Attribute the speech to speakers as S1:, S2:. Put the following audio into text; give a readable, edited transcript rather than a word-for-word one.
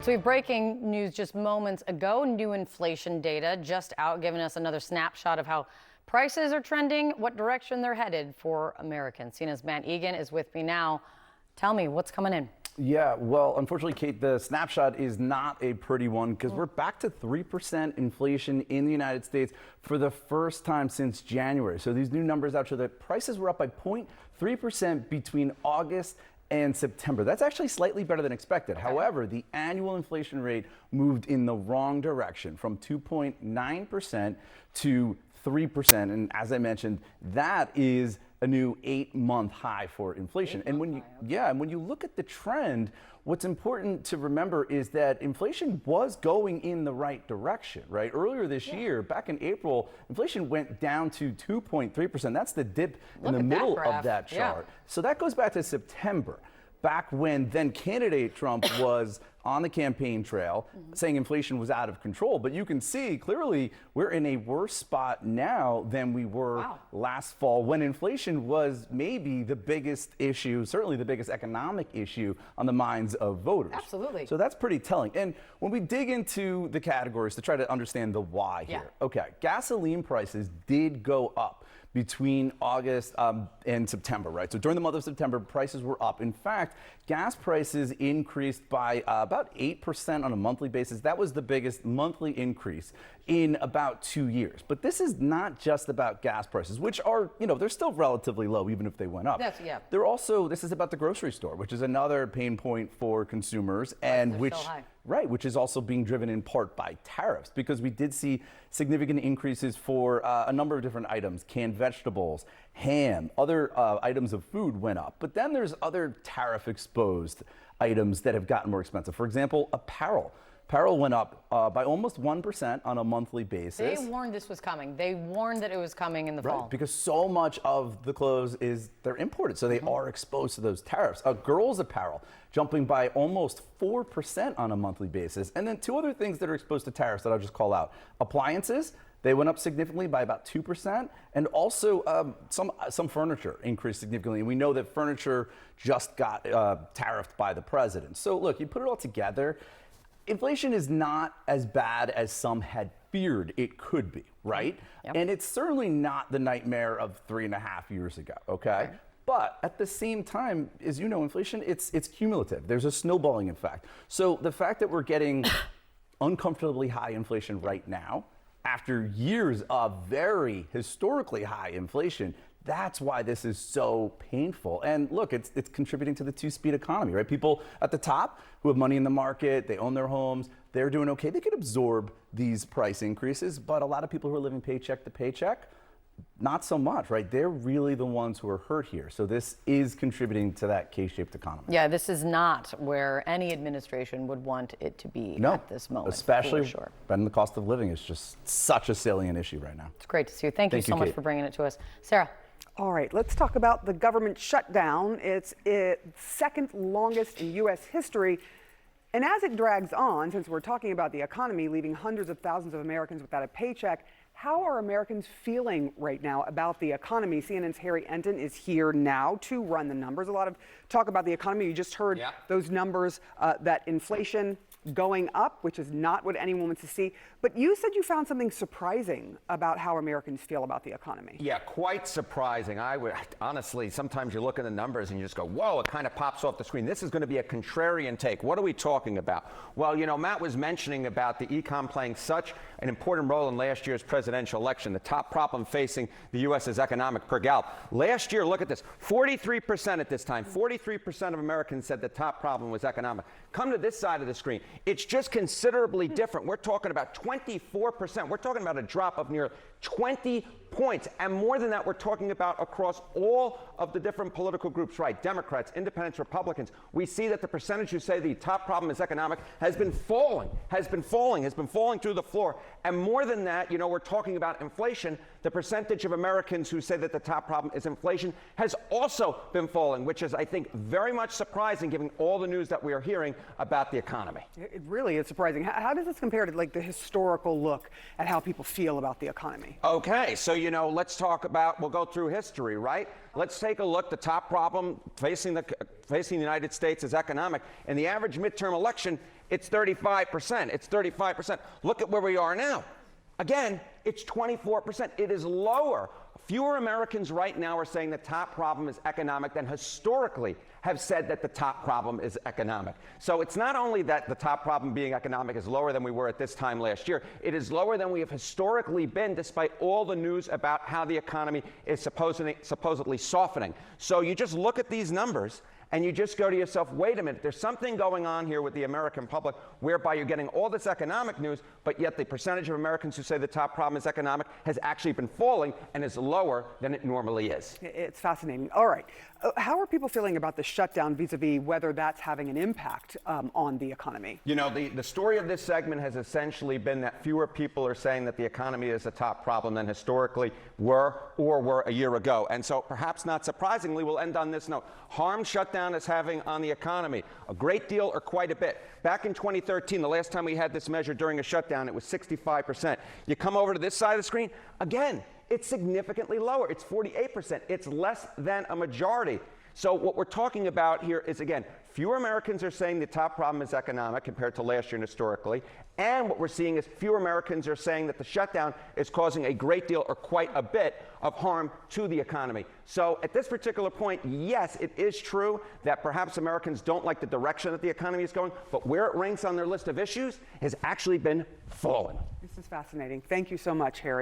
S1: So we have breaking news just moments ago. New inflation data just out, giving us another snapshot of how prices are trending, what direction they're headed for Americans. CNN's Matt Egan is with me now. Tell me what's coming in.
S2: Yeah, well, unfortunately, Kate, the snapshot is not a pretty one because we're back to 3% inflation in the United States for the first time since January. So these new numbers out show that prices were up by 0.3% between August and September. That's actually slightly better than expected. Okay. However, the annual inflation rate moved in the wrong direction from 2.9% to 3%. And as I mentioned, that is a new 8-month high for inflation. And when you look at the trend, what's important to remember is that inflation was going in the right direction, right? Earlier this year, back in April, inflation went down to 2.3%. That's the dip in the middle of that chart. So that goes back to September, back when then candidate Trump was on the campaign trail saying inflation was out of control. But you can see clearly we're in a worse spot now than we were last fall, when inflation was maybe the biggest issue, certainly the biggest economic issue on the minds of voters.
S1: Absolutely.
S2: So that's pretty telling. And when we dig into the categories to try to understand the why here, okay, gasoline prices did go up between August and September, right? So during the month of September, prices were up. In fact, gas prices increased by about 8% on a monthly basis. That was the biggest monthly increase in about 2 years. But this is not just about gas prices, which are, they're still relatively low, even if they went up. They're also, this is about the grocery store, which is another pain point for consumers, and which is also being driven in part by tariffs, because we did see significant increases for a number of different items. Canned vegetables, ham, other items of food went up. But then there's other tariff-exposed items that have gotten more expensive. For example, apparel. Apparel went up by almost 1% on a monthly basis.
S1: They warned this was coming. They warned that it was coming in the fall.
S2: Because so much of the clothes they're imported, so they are exposed to those tariffs. Girls' apparel jumping by almost 4% on a monthly basis. And then two other things that are exposed to tariffs that I'll just call out. Appliances, they went up significantly by about 2%, and also some furniture increased significantly. And we know that furniture just got tariffed by the president. So look, you put it all together, inflation is not as bad as some had feared it could be, right? And it's certainly not the nightmare of 3.5 years ago, okay? But at the same time, as you know, inflation, it's cumulative. There's a snowballing effect. So the fact that we're getting uncomfortably high inflation right now, after years of very historically high inflation, that's why this is so painful. And look, it's contributing to the two-speed economy, right? People at the top who have money in the market, they own their homes, they're doing okay. They could absorb these price increases, but a lot of people who are living paycheck to paycheck, not so much, right? They're really the ones who are hurt here. So this is contributing to that K-shaped economy.
S1: Yeah, this is not where any administration would want it to be at this moment.
S2: Especially when the cost of living is just such a salient issue right now.
S1: It's great to see you. Thank you so much for bringing it to us. Sarah.
S3: All right, let's talk about the government shutdown. It's second longest in U.S. history. And as it drags on, since we're talking about the economy, leaving hundreds of thousands of Americans without a paycheck, how are Americans feeling right now about the economy? CNN's Harry Enten is here now to run the numbers. A lot of talk about the economy. You just heard those numbers, that inflation going up, which is not what anyone wants to see. But you said you found something surprising about how Americans feel about the economy.
S4: Yeah, quite surprising. Honestly, sometimes you look at the numbers and you just go, whoa, it kind of pops off the screen. This is going to be a contrarian take. What are we talking about? Well, Matt was mentioning about the econ playing such an important role in last year's presidential election. The top problem facing the U.S. is economic per Gallup. Last year, look at this, 43% at this time, 43% of Americans said the top problem was economic. Come to this side of the screen. It's just considerably different. We're talking about 24%. We're talking about a drop of nearly 20 points. And more than that, we're talking about across all of the different political groups, right? Democrats, independents, Republicans. We see that the percentage who say the top problem is economic has been falling through the floor. And more than that, we're talking about inflation. The percentage of Americans who say that the top problem is inflation has also been falling, which is, I think, very much surprising given all the news that we are hearing about the economy.
S3: It really is surprising. How does this compare to the historical look at how people feel about the economy?
S4: Okay, so let's talk about, we'll go through history, right? Let's take a look. The top problem facing the United States is economic. In the average midterm election, it's 35%. It's 35%. Look at where we are now. Again, it's 24%. It is lower. Fewer Americans right now are saying the top problem is economic than historically have said that the top problem is economic. So it's not only that the top problem being economic is lower than we were at this time last year, it is lower than we have historically been despite all the news about how the economy is supposedly softening. So you just look at these numbers and you just go to yourself, wait a minute, there's something going on here with the American public whereby you're getting all this economic news, but yet the percentage of Americans who say the top problem is economic has actually been falling and is lower than it normally is.
S3: It's fascinating. All right. How are people feeling about the shutdown vis-a-vis whether that's having an impact on the economy?
S4: You know, the story of this segment has essentially been that fewer people are saying that the economy is a top problem than historically were a year ago. And so perhaps not surprisingly, we'll end on this note. Harm shutdown is having on the economy a great deal or quite a bit. Back in 2013, the last time we had this measured during a shutdown, it was 65%. You come over to this side of the screen, again, it's significantly lower. It's 48%. It's less than a majority. So what we're talking about here is, again, fewer Americans are saying the top problem is economic compared to last year and historically. And what we're seeing is fewer Americans are saying that the shutdown is causing a great deal or quite a bit of harm to the economy. So at this particular point, yes, it is true that perhaps Americans don't like the direction that the economy is going, but where it ranks on their list of issues has actually been falling.
S3: This is fascinating. Thank you so much, Harry.